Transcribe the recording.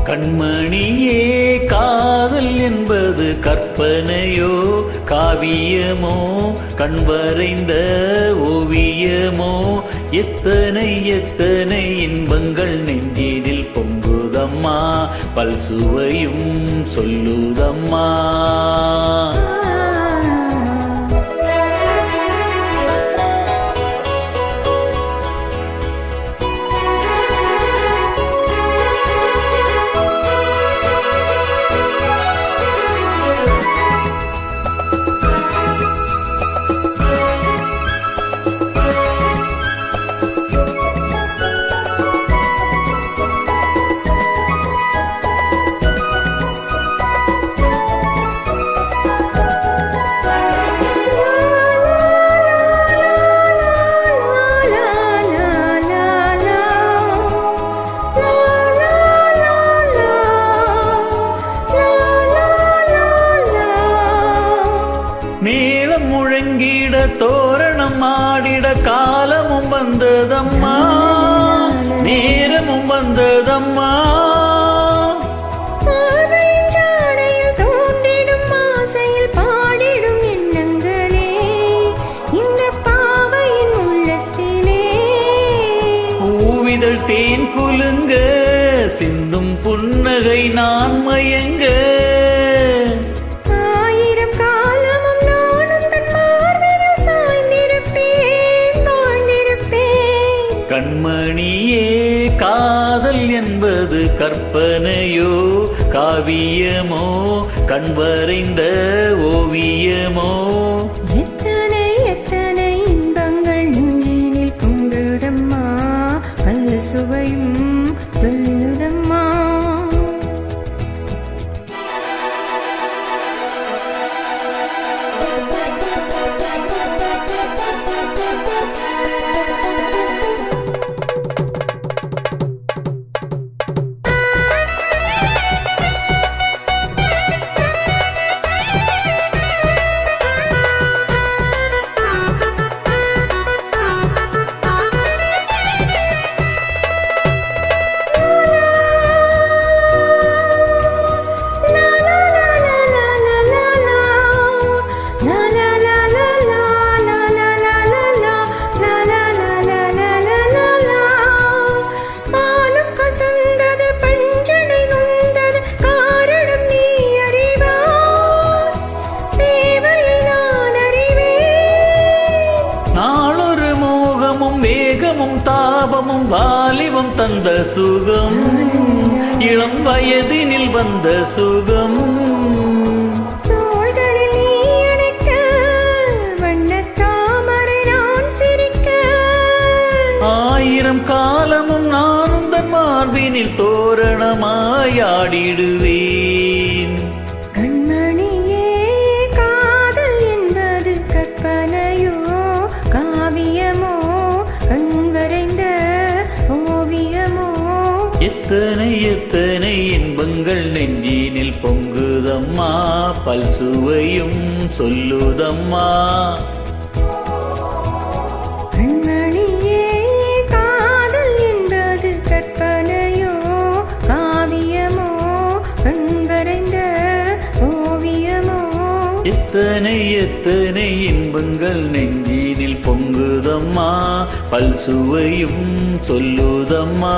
கண்மணியே காதல் என்பது கற்பனையோ காவியமோ கண்வரைந்த ஓவியமோ எத்தனை எத்தனை இன்பங்கள் நெஞ்சினில் பொங்குதம்மா பல்சுவையும் சொல்லுதம்மா. மேளம் முழங்கிட தோரணம் ஆடிட காலமும் வந்ததம்மா நேரமும் வந்ததம்மா. தோன்றிடும் ஆசையில் பாடிடும் எண்ணங்களே இந்த பாவையின் உள்ளத்திலே பூவிதழ் தேன் குலுங்க சிந்தும் புன்னகை நான் மயங்க கண்மணியே காதல் என்பது கற்பனையோ காவியமோ கண்வரைந்த ஓவியமோ எத்தனை எத்தனை இன்பங்கள் நெஞ்சினில் பொங்குதம்மா பல்ல சுவையும் சொல்லுதம்மா. வேகமும் தாபமும் வாலிபம் தந்த சுகம் இளம் வயதினில் வந்த சுகம் தோள்களில் நீ அணைக்க வண்ணத் தாமரை நான் சிரிக்க ஆயிரம் காலமும் நானும் தன் மார்பினில் தோரணமாயாடிடுவேன். கண்மணியே காதல் என்பது கற்பனையோ காவியமோ கண்வரைந்த ஓவியமோ எத்தனை எத்தனை இன்பங்கள் நெஞ்சினில் பொங்குதம்மா பல்சுவையும் சொல்லுதம்மா. கண்மணியே காதல் என்பது கற்பனையோ காவியமோ கண்வரைந்த ஓவியமோ எத்தனை எத்தனை இன்பங்கள் நெஞ்சினில் பொங்குதம்மா பல்சுவையும் சொல்லுதம்மா.